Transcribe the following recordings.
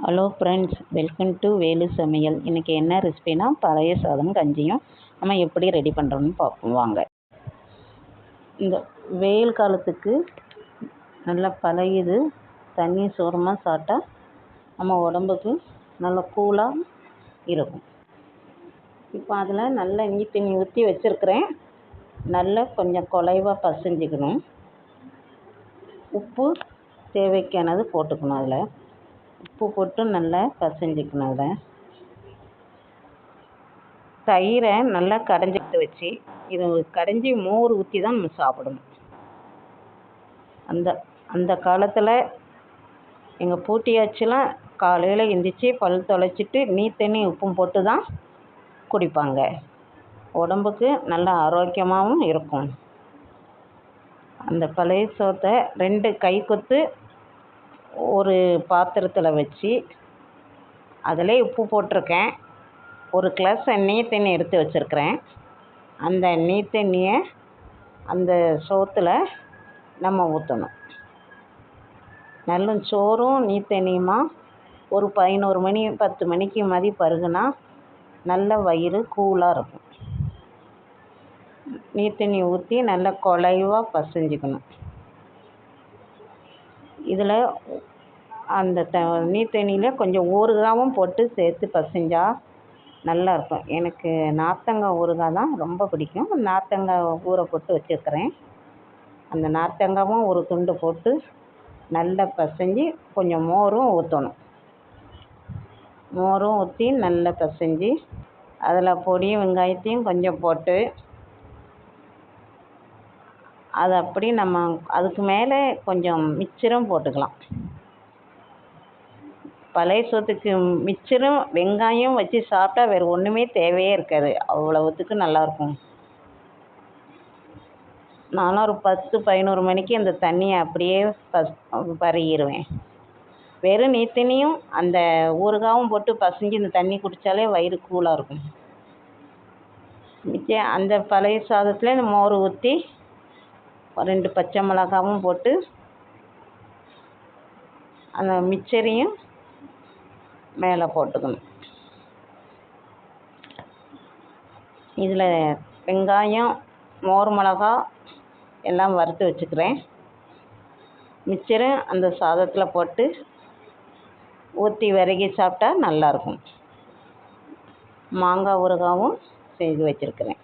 Hello friends, welcome to Velu சமையல். இன்றைக்கி என்ன ரெசிபினா பழைய சாதம் கஞ்சியும் நம்ம எப்படி ரெடி பண்ணுறோன்னு பார்ப்போம் வாங்க. இந்த வெயில் காலத்துக்கு நல்லா பழையது தண்ணி சோறமாக சாப்பிட்டா நம்ம உடம்புக்கு நல்லா கூலாக இருக்கும். இப்போ அதில் நல்ல நீர் தண்ணி ஊற்றி வச்சுருக்கிறேன். நல்லா கொஞ்சம் குலைவாக பசைஞ்சிக்கணும். உப்பு தேவைக்கானது போட்டுக்கணும். அதில் உப்பு போட்டு நல்லா பசைஞ்சிக்கணும். அதில் தயிரை நல்லா கடைஞ்சிட்டு வச்சு இது கடைஞ்சி மோர் ஊற்றி தான் நம்ம சாப்பிடணும். அந்த காலத்தில் எங்கள் பூட்டியாச்சுலாம் காலையில் எந்திரிச்சு பல் தொலைச்சிட்டு நீர் தண்ணி உப்பும் போட்டு தான் குடிப்பாங்க. உடம்புக்கு நல்லா ஆரோக்கியமாகவும் இருக்கும். அந்த பழைய சோத்தை 2 கைக்குத்து ஒரு பாத்திரத்தில் வச்சு அதிலே உப்பு போட்டிருக்கேன். 1 கிளாஸ் நீர் தண்ணி எடுத்து வச்சுருக்கிறேன். அந்த நீர் தண்ணியை அந்த சோத்தில் நம்ம ஊற்றணும். நல்ல சோறும் நீர் தண்ணியுமா ஒரு 11 மணி 10 மணிக்கு மாதிரி பருகுனா நல்ல வயிறு கூலாக இருக்கும். நீர் தண்ணி ஊற்றி நல்லா குலைவாக பசைஞ்சிக்கணும். இதில் அந்த நீர் தண்ணியில் கொஞ்சம் ஊறுகாயும் போட்டு சேர்த்து பசைஞ்சால் நல்லாயிருக்கும். எனக்கு நார்த்தங்காய் ஊறுகாய் தான் ரொம்ப பிடிக்கும். நார்த்தங்காய் ஊற போட்டு வச்சுருக்கிறேன். அந்த நார்த்தங்காயும் ஒரு துண்டு போட்டு நல்லா பசைஞ்சு கொஞ்சம் மோரும் ஊற்றணும். மோரும் ஊற்றி நல்லா பசைஞ்சு அதில் பொடியும் வெங்காயத்தையும் கொஞ்சம் போட்டு அது அப்படி நம்ம அதுக்கு மேலே கொஞ்சம் மிச்சரும் போட்டுக்கலாம். பழைய சோத்துக்கு மிச்சரும் வெங்காயம் வச்சு சாப்பிட்டா வேறு ஒன்றுமே தேவையே இருக்காது. அவ்வளவுத்துக்கு நல்லாயிருக்கும். நானும் ஒரு 10-11 மணிக்கு அந்த தண்ணியை அப்படியே பருகிடுவேன். வெறும் நீர் தண்ணியும் அந்த ஊறுகாயும் போட்டு பசைஞ்சு இந்த தண்ணி குடித்தாலே வயிறு கூலாக இருக்கும். மிச்சம் அந்த பழைய சாதத்தில் இந்த மோர் ஊற்றி 2 பச்சை மிளகாவும் போட்டு அந்த மிச்சரையும் மேலே போட்டுக்கணும். இதில் வெங்காயம் மோர் மிளகா எல்லாம் வறுத்து வச்சுக்கிறேன். மிச்சரை அந்த சாதத்தில் போட்டு ஊற்றி விரகி சாப்பிட்டா நல்லாயிருக்கும். மாங்காய் ஊறுகாயும் செய்து வச்சுருக்கிறேன்.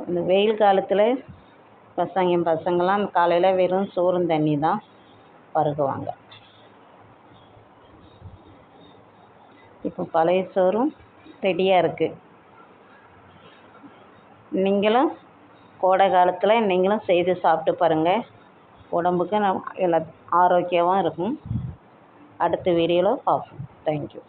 இந்த வெயில் காலத்தில் பசங்களாம் காலையில் வெறும் சோறும் தண்ணி தான் பருகுவாங்க. இப்போ பழைய சோறும் ரெடியாக இருக்குது. நீங்களும் கோடை காலத்தில் நீங்களும் செய்து சாப்பிட்டு பாருங்கள். உடம்புக்கு எல்லா ஆரோக்கியமாக இருக்கும். அடுத்த வீடியோவில் பார்ப்போம். தேங்க்யூ.